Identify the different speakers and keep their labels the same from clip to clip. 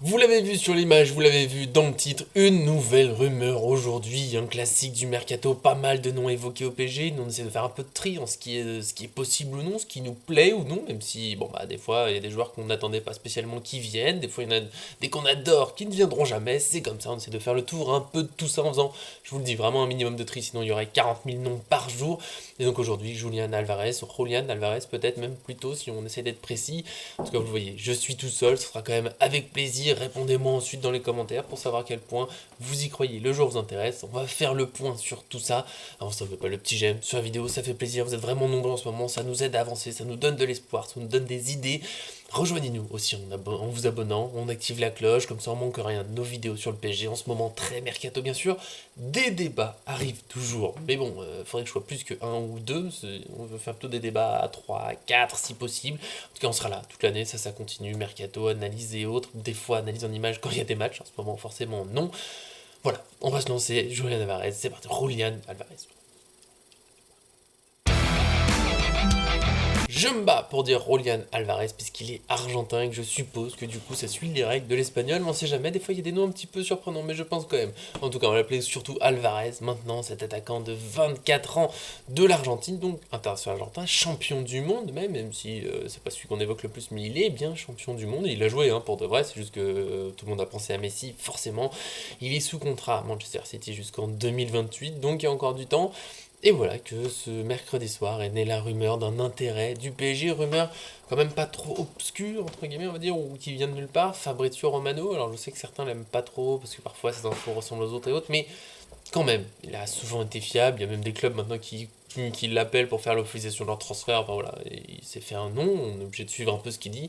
Speaker 1: Vous l'avez vu sur l'image, vous l'avez vu dans le titre, une nouvelle rumeur aujourd'hui, un classique du mercato, pas mal de noms évoqués au PSG, nous on essaie de faire un peu de tri en ce qui est possible ou non, ce qui nous plaît ou non, même si, bon bah des fois il y a des joueurs qu'on n'attendait pas spécialement qui viennent, des fois il y en a des qu'on adore qui ne viendront jamais, c'est comme ça, on essaie de faire le tour un peu de tout ça en faisant, je vous le dis, vraiment un minimum de tri, sinon il y aurait 40 000 noms par jour, et donc aujourd'hui Julian Alvarez, Julian Alvarez peut-être même plutôt si on essaie d'être précis, en tout cas vous le voyez, je suis tout seul, ce sera quand même avec plaisir. Répondez-moi ensuite dans les commentaires pour savoir à quel point vous y croyez, le jour vous intéresse. On va faire le point sur tout ça. Alors ça ne fait pas le petit j'aime sur la vidéo, ça fait plaisir, vous êtes vraiment nombreux en ce moment, ça nous aide à avancer, ça nous donne de l'espoir, ça nous donne des idées. Rejoignez-nous aussi en vous abonnant, on active la cloche, comme ça on manque rien de nos vidéos sur le PSG. En ce moment très mercato bien sûr, des débats arrivent toujours. Mais bon, faudrait que je sois plus que un ou deux, on veut faire plutôt des débats à 3, à 4 si possible. En tout cas on sera là toute l'année, ça continue, mercato, analyse et autres, des fois analyse en images quand il y a des matchs, en ce moment forcément non. Voilà, on va se lancer, Julian Alvarez, c'est parti, Julian Alvarez. Je me bats pour dire Julian Alvarez puisqu'il est argentin et que je suppose que du coup ça suit les règles de l'espagnol, mais on sait jamais, des fois il y a des noms un petit peu surprenants, mais je pense quand même. En tout cas on va l'appeler surtout Alvarez, maintenant cet attaquant de 24 ans de l'Argentine, donc international argentin, champion du monde même si c'est pas celui qu'on évoque le plus, mais il est bien champion du monde, et il a joué pour de vrai, c'est juste que tout le monde a pensé à Messi, forcément. Il est sous contrat à Manchester City jusqu'en 2028, donc il y a encore du temps. Et voilà que ce mercredi soir est née la rumeur d'un intérêt du PSG, rumeur quand même pas trop obscure, entre guillemets, on va dire, ou qui vient de nulle part, Fabrizio Romano. Alors je sais que certains l'aiment pas trop, parce que parfois ces infos ressemblent aux autres et autres, mais quand même, il a souvent été fiable, il y a même des clubs maintenant qui l'appellent pour faire l'officialisation de leur transfert, enfin voilà, et il s'est fait un nom, on est obligé de suivre un peu ce qu'il dit,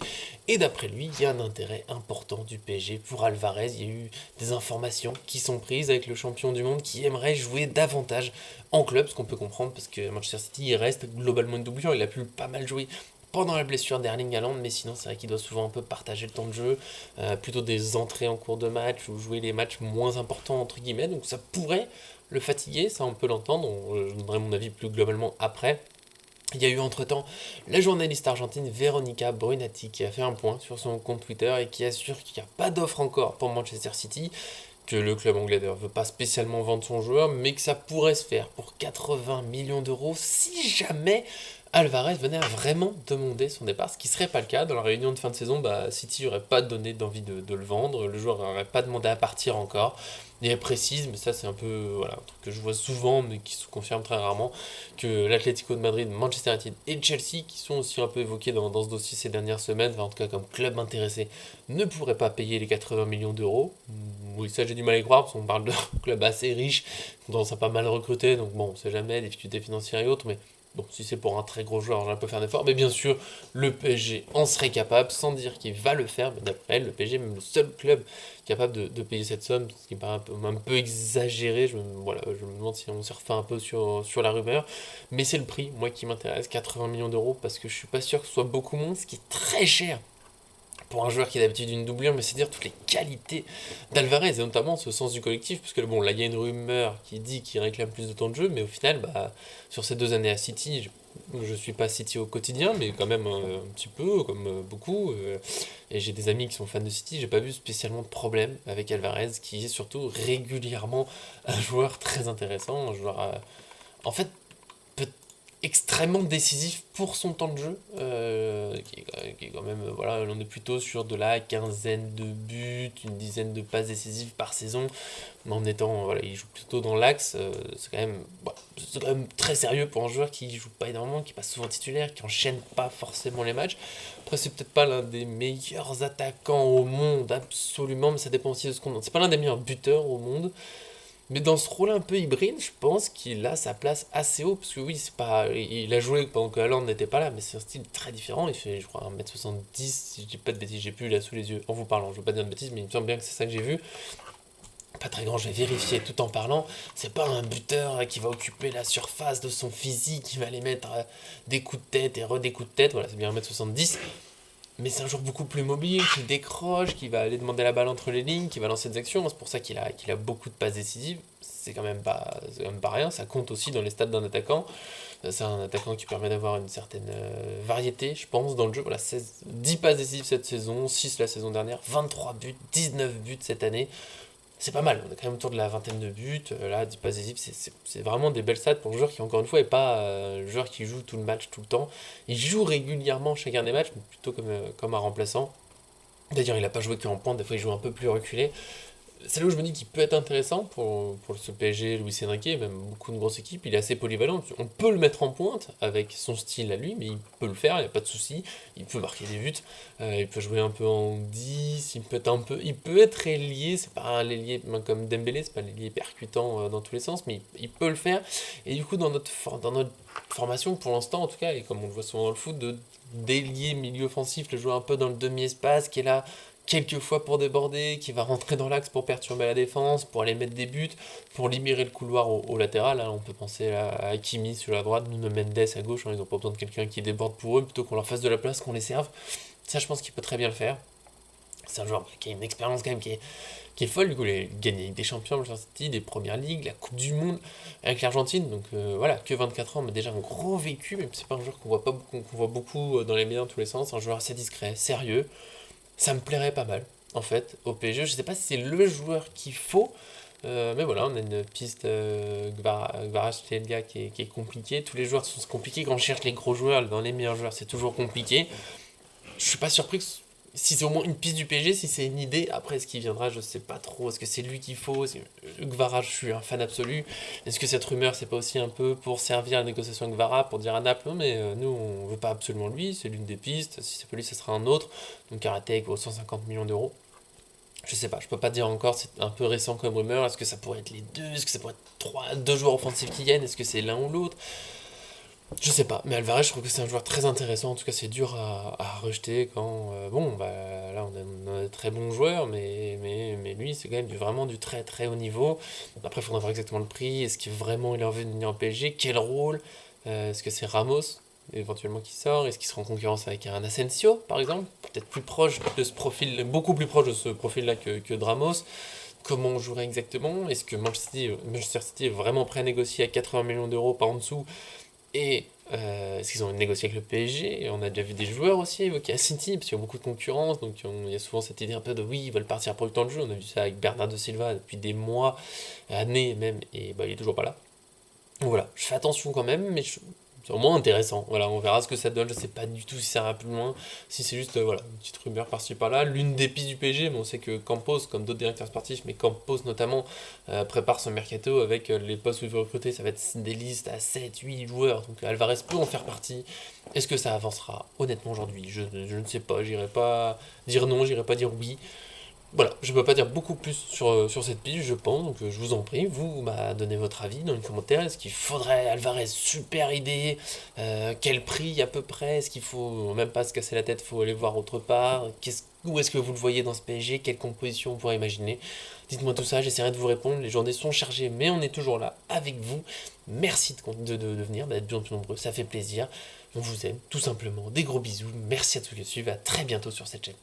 Speaker 1: et d'après lui, il y a un intérêt important du PSG pour Alvarez, il y a eu des informations qui sont prises avec le champion du monde qui aimerait jouer davantage en club, ce qu'on peut comprendre, parce que Manchester City, il reste globalement une doublure, il a pu pas mal jouer pendant la blessure d'Erling Haaland, mais sinon c'est vrai qu'il doit souvent un peu partager le temps de jeu, plutôt des entrées en cours de match ou jouer les matchs moins importants entre guillemets, donc ça pourrait le fatiguer, ça on peut l'entendre, je donnerai mon avis plus globalement après. Il y a eu entre-temps la journaliste argentine Veronica Brunati qui a fait un point sur son compte Twitter et qui assure qu'il n'y a pas d'offre encore pour Manchester City, que le club anglais ne veut pas spécialement vendre son joueur, mais que ça pourrait se faire pour 80 millions d'euros si jamais Alvarez venait à vraiment demander son départ, ce qui serait pas le cas. Dans la réunion de fin de saison, City n'aurait pas donné d'envie de le vendre, le joueur n'aurait pas demandé à partir encore. Et elle précise, mais ça c'est un peu voilà, un truc que je vois souvent, mais qui se confirme très rarement, que l'Atlético de Madrid, Manchester United et Chelsea, qui sont aussi un peu évoqués dans ce dossier ces dernières semaines, enfin, en tout cas comme club intéressé, ne pourraient pas payer les 80 millions d'euros. Oui, ça j'ai du mal à y croire, parce qu'on parle de club assez riche, dont ça a pas mal recruté, donc bon, on sait jamais, difficultés financières et autres, mais bon, si c'est pour un très gros joueur, on peut faire un effort, mais bien sûr, le PSG en serait capable, sans dire qu'il va le faire, mais d'après elle, le PSG est même le seul club capable de payer cette somme, ce qui me paraît un peu exagéré, voilà, je me demande si on s'est refait un peu sur la rumeur, mais c'est le prix, moi qui m'intéresse, 80 millions d'euros, parce que je suis pas sûr que ce soit beaucoup moins, ce qui est très cher pour un joueur qui est d'habitude une doublure, mais c'est dire toutes les qualités d'Alvarez, et notamment ce sens du collectif, parce que bon, là il y a une rumeur qui dit qu'il réclame plus de temps de jeu, mais au final, sur ces 2 années à City, je suis pas City au quotidien, mais quand même un petit peu, comme beaucoup, et j'ai des amis qui sont fans de City, j'ai pas vu spécialement de problème avec Alvarez, qui est surtout régulièrement un joueur très intéressant, un joueur, en fait, extrêmement décisif pour son temps de jeu, qui est quand même, voilà, on est plutôt sur de la quinzaine de buts, une dizaine de passes décisives par saison, mais en étant, voilà, il joue plutôt dans l'axe, c'est quand même très sérieux pour un joueur qui joue pas énormément, qui passe souvent titulaire, qui enchaîne pas forcément les matchs. Après, c'est peut-être pas l'un des meilleurs attaquants au monde, absolument, mais ça dépend aussi de ce qu'on... C'est pas l'un des meilleurs buteurs au monde, mais dans ce rôle un peu hybride, je pense qu'il a sa place assez haut, parce que oui, c'est pas, il a joué pendant que Haaland n'était pas là, mais c'est un style très différent. Il fait, je crois, 1m70, si je dis pas de bêtises, j'ai plus là sous les yeux en vous parlant, je veux pas dire de bêtises, mais il me semble bien que c'est ça que j'ai vu. Pas très grand, je vais vérifier tout en parlant. C'est pas un buteur qui va occuper la surface de son physique, qui va aller mettre des coups de tête et des coups de tête, voilà, c'est bien 1m70. mais c'est un joueur beaucoup plus mobile, qui décroche, qui va aller demander la balle entre les lignes, qui va lancer des actions. C'est pour ça qu'il a beaucoup de passes décisives. C'est quand même pas rien, ça compte aussi dans les stats d'un attaquant. C'est un attaquant qui permet d'avoir une certaine variété, je pense, dans le jeu. Voilà, 10 passes décisives cette saison, 6 la saison dernière, 23 buts, 19 buts cette année. C'est pas mal, on est quand même autour de la vingtaine de buts. Là, 10 passes décisives, c'est vraiment des belles stats pour un joueur qui, encore une fois, n'est pas le joueur qui joue tout le match, tout le temps. Il joue régulièrement chacun des matchs, mais plutôt comme un remplaçant. D'ailleurs, il n'a pas joué qu'en pointe, des fois il joue un peu plus reculé. C'est là où je me dis qu'il peut être intéressant pour ce PSG, Luis Enrique, et même beaucoup de grosses équipes. Il est assez polyvalent. On peut le mettre en pointe avec son style à lui, mais il peut le faire, il n'y a pas de souci. Il peut marquer des buts, il peut jouer un peu en 10, il peut être ailier. C'est pas un ailier comme Dembélé, c'est pas un ailier percutant dans tous les sens, mais il peut le faire. Et du coup, dans notre formation, pour l'instant en tout cas, et comme on le voit souvent dans le foot, d'ailier milieu offensif, le joueur un peu dans le demi-espace, qui est là quelquefois pour déborder, qui va rentrer dans l'axe pour perturber la défense, pour aller mettre des buts, pour libérer le couloir au latéral. Hein. On peut penser à Hakimi sur la droite, Nuno Mendes à gauche. Hein. Ils n'ont pas besoin de quelqu'un qui déborde pour eux, plutôt qu'on leur fasse de la place, qu'on les serve. Ça, je pense qu'il peut très bien le faire. C'est un joueur qui a une expérience quand même qui est folle. Du coup, il a gagné des champions, Manchester City, des premières ligues, la Coupe du Monde avec l'Argentine. Donc voilà, que 24 ans, mais déjà un gros vécu. Même si c'est pas un joueur qu'on voit beaucoup dans les médias dans tous les sens. Un joueur assez discret, sérieux. Ça me plairait pas mal, en fait, au PSG. Je sais pas si c'est le joueur qu'il faut, mais voilà, on a une piste Kvaratskhelia qui est compliquée. Tous les joueurs sont compliqués. Quand on cherche les gros joueurs, dans les meilleurs joueurs, c'est toujours compliqué. Je suis pas surpris que si c'est au moins une piste du PSG, si c'est une idée, après ce qui viendra, je sais pas trop. Est-ce que c'est lui qu'il faut? Gvara, je suis un fan absolu. Est-ce que cette rumeur, c'est pas aussi un peu pour servir la négociation avec Gvara, pour dire à Naples, non mais nous on veut pas absolument lui, c'est l'une des pistes, si c'est pas lui, ce sera un autre. Donc Karatek vaut 150 millions d'euros. Je sais pas, je peux pas dire encore, c'est un peu récent comme rumeur. Est-ce que ça pourrait être les deux? Est-ce que ça pourrait être deux joueurs offensifs qui viennent? Est-ce que c'est l'un ou l'autre? Je sais pas, mais Alvarez, je trouve que c'est un joueur très intéressant. En tout cas, c'est dur à rejeter quand. Bon, bah là, on a de très bons joueurs, mais lui, c'est quand même vraiment du très très haut niveau. Après, il faudra voir exactement le prix. Est-ce que vraiment il a envie de venir en PSG? Quel rôle? Est-ce que c'est Ramos, éventuellement, qui sort? Est-ce qu'il sera en concurrence avec un Asensio, par exemple? Peut-être plus proche de ce profil, beaucoup plus proche de ce profil-là que de Ramos. Comment on jouerait exactement? Est-ce que Manchester City est vraiment prêt à négocier à 80 millions d'euros par en dessous? Et est-ce qu'ils ont négocié avec le PSG? Et on a déjà vu des joueurs aussi évoqués à City, parce qu'il y a beaucoup de concurrence, donc il y a souvent cette idée un peu de oui, ils veulent partir pour le temps de jeu. On a vu ça avec Bernardo Silva depuis des mois, années même, et bah, il est toujours pas là. Donc voilà, je fais attention quand même, mais c'est au moins intéressant. Voilà, on verra ce que ça donne. Je sais pas du tout si ça ira plus loin, si c'est juste voilà, une petite rumeur par-ci par-là. L'une des pistes du PSG, mais on sait que Campos, comme d'autres directeurs sportifs, mais Campos notamment, prépare son mercato avec les postes où il veut recruter. Ça va être des listes à 7, 8 joueurs. Donc Alvarez peut en faire partie. Est-ce que ça avancera? Honnêtement, aujourd'hui, je ne sais pas. J'irai pas dire non, j'irai pas dire oui. Voilà, je ne peux pas dire beaucoup plus sur cette piste, je pense, donc je vous en prie, vous donnez votre avis dans les commentaires. Est-ce qu'il faudrait Alvarez, super idée, quel prix à peu près, est-ce qu'il faut même pas se casser la tête, faut aller voir autre part, où est-ce que vous le voyez dans ce PSG, quelle composition on pourrait imaginer? Dites-moi tout ça, j'essaierai de vous répondre, les journées sont chargées, mais on est toujours là avec vous. Merci de venir, d'être bien plus nombreux, ça fait plaisir, on vous aime, tout simplement, des gros bisous, merci à tous qui suivent, à très bientôt sur cette chaîne.